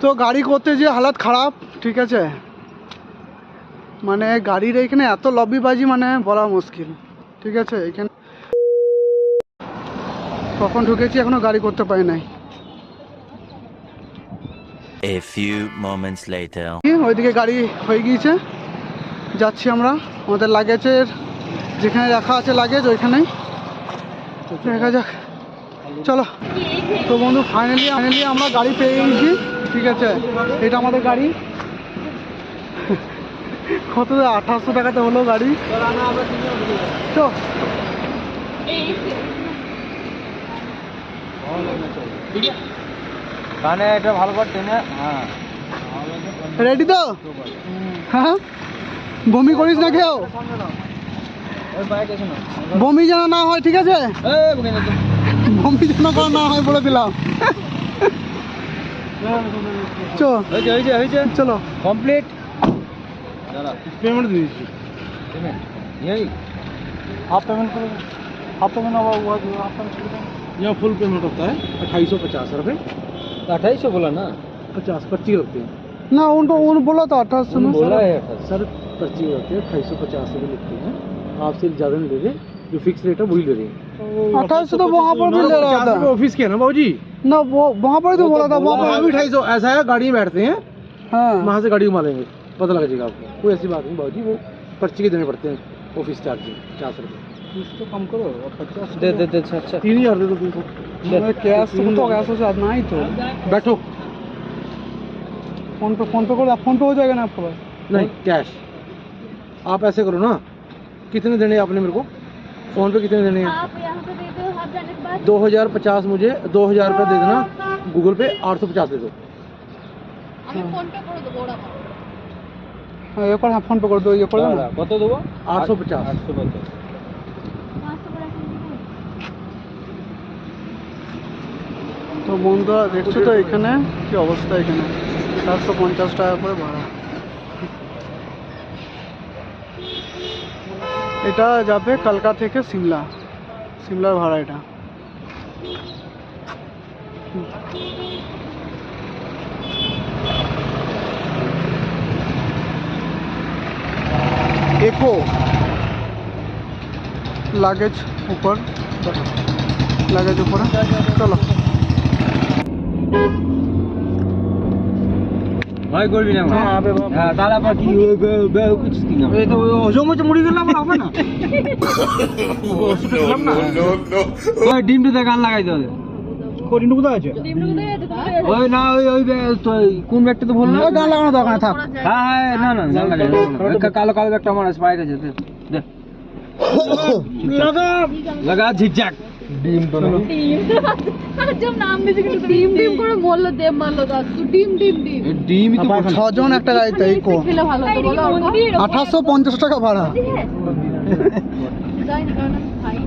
তো গাড়ি করতে যে হালাত খারাপ, ঠিক আছে, মানে গাড়ির এখানে এত লবিবাজি মানে বলা মুশকিল, ঠিক আছে। এখানে কখন ঢুকেছি এখনো গাড়ি করতে পারি নাই। A few moments later. ওইদিকে গাড়ি হয়ে গিয়েছে, যাচ্ছি আমরা আমাদের লাগেজের যেখানে রাখা আছে লাগেজ ওইখানেই, দেখা যাক, চলো। তো বন্ধু ফাইনালি আমরা গাড়ি পেয়ে গেছি, ঠিক আছে। এটা আমাদের গাড়ি, কত 2800 টাকাতে হলো গাড়ি। তো মানে এটা ভালো করে টেনে, হ্যাঁ রেডি তো? হ্যাঁ, বমি করিস না কেউ, বমি যেন না হয়, ঠিক আছে, বমি যেন করা না হয় বলে দিলাম। চলো কমপ্লিট। पेमेंट दे दीजिए, यही आप पेमेंट करो, आप पेमेंट हुआ जो आप यहाँ फुल पेमेंट होता है 2850 रुपये। 2800 बोला ना, 25 रखते हैं ना, उनको बोला था 2800 में, बोला है सर 25 रखते हैं, 2850 रुपये लिखते हैं। आप सिर्फ ज़्यादा नहीं ले रहे, जो फिक्स रेट है वही ले रहे हैं। 2800 तो वहाँ पर भी ले रहा था, ऑफिस के ना बाबूजी ना, वो वहाँ पर तो बोला था, वहाँ पर भी 250। ऐसा है, गाड़ी में बैठते हैं, हाँ, वहाँ से गाड़ी घुमा देंगे, पता लग जाएगा आपको। कोई ऐसी बात नहीं बाबूजी, वो पर्ची के देने पड़ते हैं, ऑफिस चार्ज 50 रुपये। कुछ तो कम करो, 50 दे अच्छा 3000 दे दो तुमको। कैश तो कैश से आना ही तो, बैठो, फोन पे करो, फोन पे हो जाएगा ना आपको? नहीं, कैश। आप ऐसे करो ना, कितने देने आपने मेरे को फोन पे, कितने देने हैं? आप यहाँ पे दे दो, आप जाने के बाद 2050 मुझे 2000 रुपये दे देना, गूगल पे 850 दे दो। हमें फोन पे कर दो बोड़ा। हाँ, ये पर फोन पे कर दो, ये कर दो ना, কত দেবো? 850। 850। তো বন্ধুরা দেখছো তো এখানে কি অবস্থা, এখানে 750 টাকা করে ভাড়া। এটা যাবে কালকা থেকে সিমলার ভাড়া এটা। एको লাগেজ ऊपर, লাগেজ ऊपर, চলো। ভয় করবি না, হ্যাঁ তাহলে আবার কি কিছু কি না, এই তো হজম হচ্ছে, মুড়ি গেলাম হবে না। ওই ডিমটা দিয়ে গান লাগাই দাও। কোটিনটুকু তো আছে, ওই না, ওই কোন ব্যাগটা তো বললাম, গান লাগানো দরকার থাক। হ্যাঁ না গান লাগাই, কালো ব্যাগটা আমার আছে, পায়ে গেছে, দে লাগা ঝিকঝাক। ডিম তো जब नाम दीजिए कि टीम করে বললো দেব মারলো দাস, তো ডিমই তো 6 জন একটা গাড়িতে ইকো, খেলে ভালো তো বলো। 2850 টাকা ভাড়া। যাই না কারণ ভাই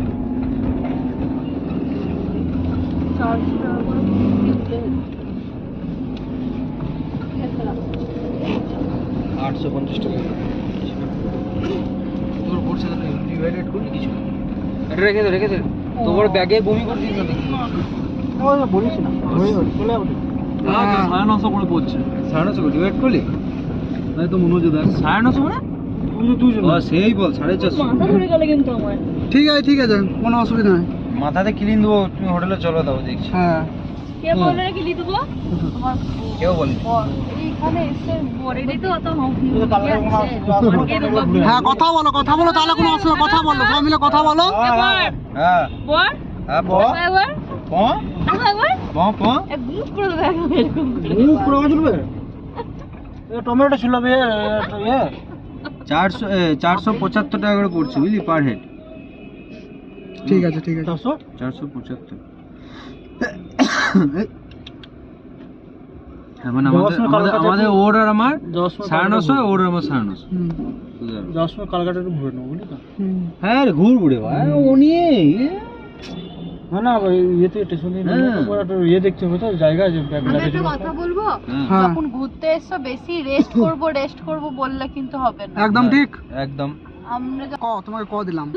400 টাকা করে দিতে 850 টাকা তোর পড়ছে না, ডিভাইডেড করলি কিছু, এটা রেখে দে তোমার ব্যাগে বমি করছিস না দেখি, ওই বলিস না, চলে যাবে। 950 করে পড়ছে, 950 করে ডিভাইড করলি, তাই তো মনে হচ্ছে দেখ 950 মানে তুই সেই বল 450। মাথা ধরে গেল কিন্তু আমার। ঠিক আছে, কোনো অসুবিধা নেই, মাথাতে ক্লিন দেবো, তুমি হোটেলে চলো দাও দেখছি। হ্যাঁ, কে বললে কি লিখে দেবো? কেউ বলি এইখানে এসে বড়েটাই তো অত হ্যাঁ, কথা বলো তাহলে কোনো অসুবিধা, কথা বলো, সবাই মিলে কথা বলো। হ্যাঁ বল হ্যাঁ একবার এক গ্রুপ করে দেখ এরকম করে। টমেটো ছিল 475 টাকা করে পড়ছে বুঝলি, পার হেড। ঠিক আছে 475। হ্যাঁ মানে আমাদের ওর আর আমার 950, ওর আর আমার 950। 10 মিনিট কালকাটা একটু ঘুরে নেবো, বুঝলি তো? হ্যাঁ ঘুরবো রে ভাই, ও নিয়ে না ইয়েতে স্টেশনে ইয়ে দেখতে হবে তো, জায়গা আছে। আমি একটা কথা বলবো, যখন ঘুরতে এসছো বেশি রেস্ট করব বললে কিন্তু হবে না। একদম ঠিক, একদম। আমরা তোমাকে ক দিলাম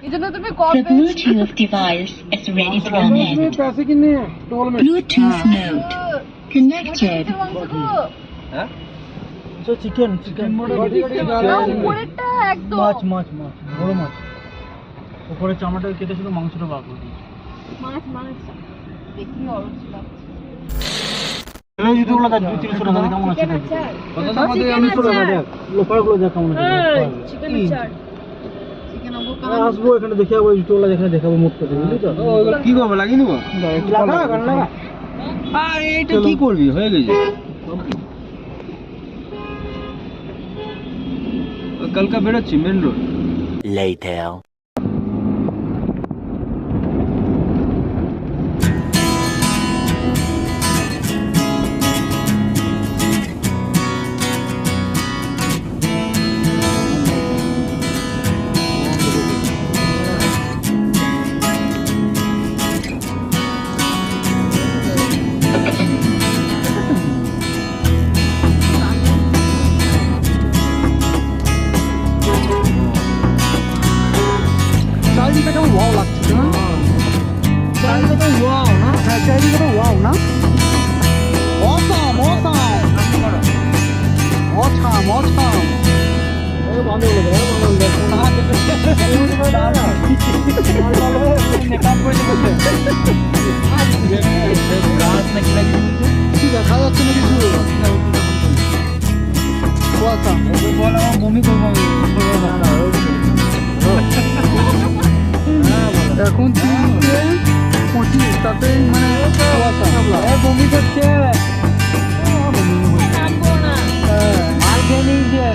এজন্য তুমি The Bluetooth device is ready to connect. पैसे कितने टोल में Bluetooth mode connected. হ্যাঁ चिकन উপরেরটা একদম মাছ বড় মাছ উপরে চামড়াটা কেটে শুধু মাংসটা বার করে দিই মাছ দেখি অরুচ লাগছে এই জুতোগুলো দেখ 200-300 টাকা কেমন আছে কত দাম আছে 1900 টাকা দেখ লোপারগুলো দেখ কেমন আছে চিকেন চাট চিকেন আসবো এখানে দেখে যাবো এই জুতোগুলো এখানে দেখাবো মুখ করে বুঝলি তো ওগুলো কি করবো লাগিয়ে নেবো লাগা আর এটা কি করবি হয়ে গেছে কালকা বেরোচ্ছি মেন রোড Later. চারিদিকে কেমন ওয়াও লাগছে না চারিদিকে ওয়াও না হ্যাঁ চারিদিকে ওয়াও না অসাম এই বন্ধ হলো রে মেকআপ করে গাছ নাকি লাগিয়ে দিয়েছে দেখা যাচ্ছে না কিছু কুয়াশা বল আমার বমি করবো এখন 3:25 তাতে মানে কুয়াশা বমি করছে নামবো না আর খেয়ে নিয়েছে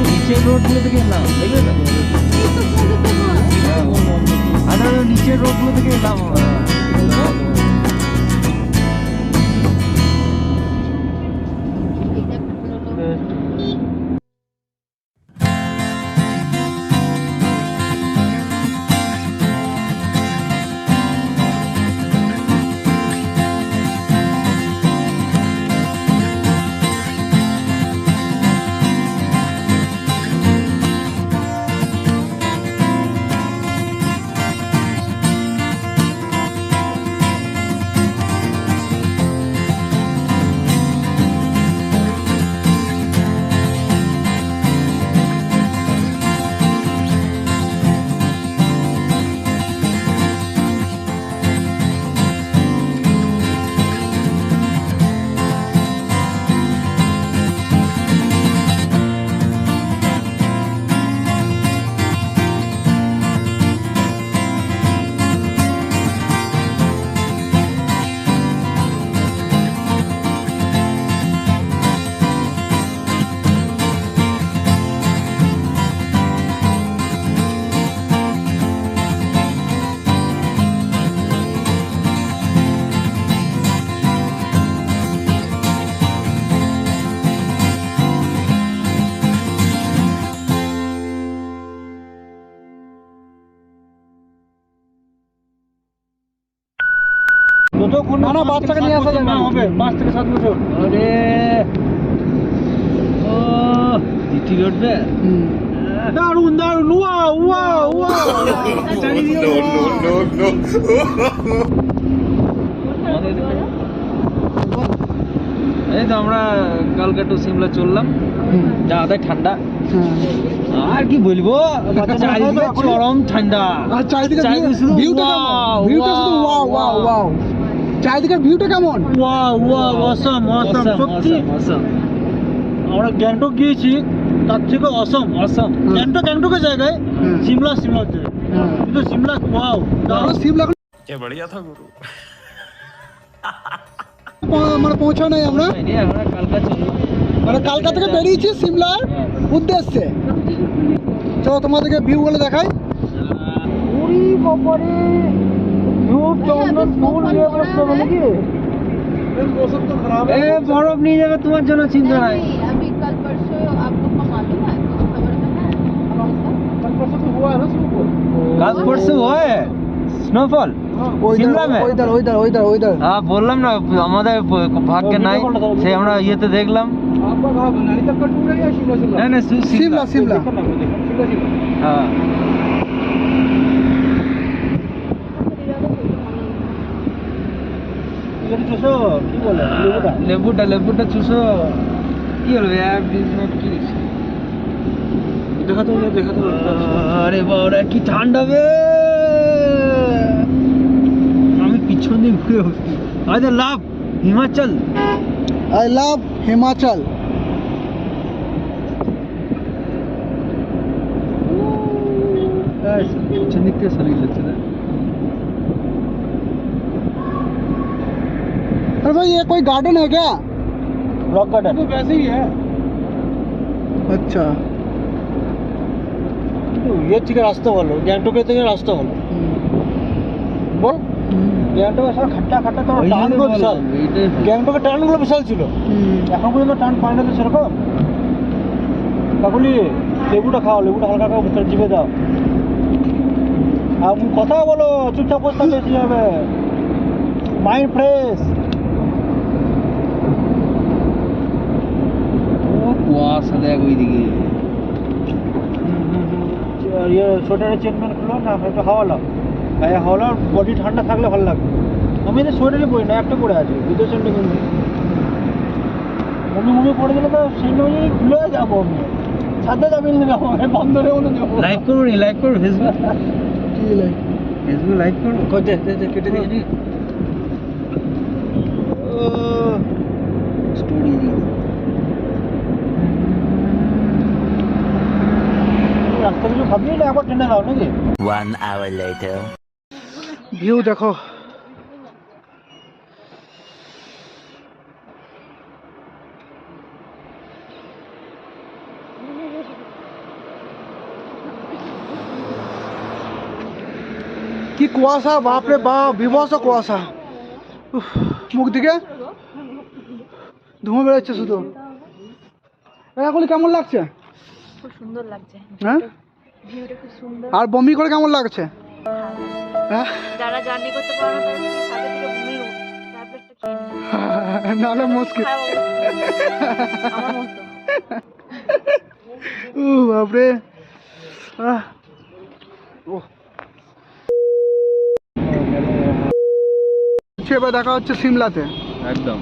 নিচের রোড গুলো থেকে এলাম দেখলে না নিচের রোড গুলো থেকে এলাম না না বাচ্চাকে নিয়ে আসা যাবে না হবে 5 থেকে 7 বছর আরে ও জিটি রোড বে দারুন ওয়াও এই তো আমরা কালকা টু সিমলা চললাম যাওয়াতে ঠান্ডা আর কি বলবো চারিদিকে চরম ঠান্ডা আর চারিদিকে শুধু ভিউটা ভিউটা শুধু ওয়াও চারিদিকে ভিউটা কেমন ওয়াও অসম সত্যি আমরা গ্যাংটক গিয়েছি তার থেকে অসম গ্যাংটকের জায়গায় সিমলা হচ্ছে কিন্তু সিমলা ওয়াও সিমলা क्या बढ़िया था गुरु মানে পৌঁছানো নাই আমরা কালকা চললাম মানে কালকা থেকে বেরিয়েছি সিমলা উদ্দেশ্যে। চলো তোমাদেরকে ভিউগুলো দেখাই। ওরে বাবারে, ধূপ চন্দন ফুল নিয়ে বসতে হবে নাকি? मौसम तो खराब है। बर्फ नहीं जाएगा तुम्हारे जन चिंता नहीं। अभी कल परसों आप लोग को मालूम है, कुछ खबर में है? कल परसों तो हुआ है ना स्नोफॉल। कल परसों हुआ है स्नोफॉल शिमला में। ওইদার ওইদার ওইদার ওইদার। হ্যাঁ বললাম না আমাদের ভাগ্যে নাই, সে আমরা ইয়েতে দেখলাম। आपका कहाँ बनानी तक का टूर है या शिमला शिमला? नहीं नहीं शिमला शिमला। हाँ চুষো কি বলে লেবুটা লেবুটা চুষো কি বলবে দেখা তো আরে বাবা কি ঠান্ডা বে, আমি পিছন দিয়ে ঘুরে বসছি। আরে লাভ হিমাচল, আই লাভ হিমাচল। পিছন দিক থেকে শরীর লাগছে না। अरे भाई ये कोई गार्डन है क्या? रॉक गार्डन तो वैसे ही है। अच्छा ये ठीक है, रास्ता बोलो गैंगटॉक থেকে রাস্তা বলো বল। গ্যাংটকে সব খাট্টা খাট্টা তো টানগুলো বিশাল, গ্যাংটকের টানগুলো বিশাল ছিল, এখন পর্যন্ত টান পায় না তো সেরকম। কাকুলি লেবুটা খাও, লেবুটা হালকা করে মুখে জিভে দাও আর কথা বলো, চুপচাপ বসে থাকলে কি হবে, মাইন্ড ফ্রেশ। কুয়াশা দেখ ওইদিকে, ইয়ে সোয়েটারের চেন মেন খুলো না, একটু হাওয়া লাও, গায়ে হাওয়া লাও, বডি ঠান্ডা থাকলে ভালো লাগবে। আমি তো সোয়েটারই পরি না, একটা পরে আছি দুটো চেনটা কিন্তু মমি পড়ে গেলে তো সেই অনুযায়ী খুলে যাবো, আমি সাথে যাবেন না, বন্ধরে মতো যাবো। লাইভ করবো নি, লাইভ করবো ফেসবুক, কি লাইভ ফেসবুক লাইভ করবো, কেটে দিয়ে নি স্টোরি দিয়ে রাস্তা কিছু খাবি না, একবার ট্রেনে যাও নাকি। 1 hour later. ভিউ দেখো, কি কুয়াশা, বাপরে বাপ, বিভৎস কুয়াশা। মুখ দিকে ধুমো বেরোচ্ছে শুধু। এগুলি কেমন লাগছে? খুব সুন্দর লাগছে, হ্যাঁ ভিউটা খুব সুন্দর। আর বমি করে কেমন লাগছে? হ্যাঁ যারা জার্নি করতে পারে না তারা সাথে থেকে বমির ট্যাবলেটটা খেয়ে নিন, নাহলে মুশকিল। খারাপ অবস্থা আমার মতো। বাপরে, এবার দেখা হচ্ছে সিমলাতে। একদম।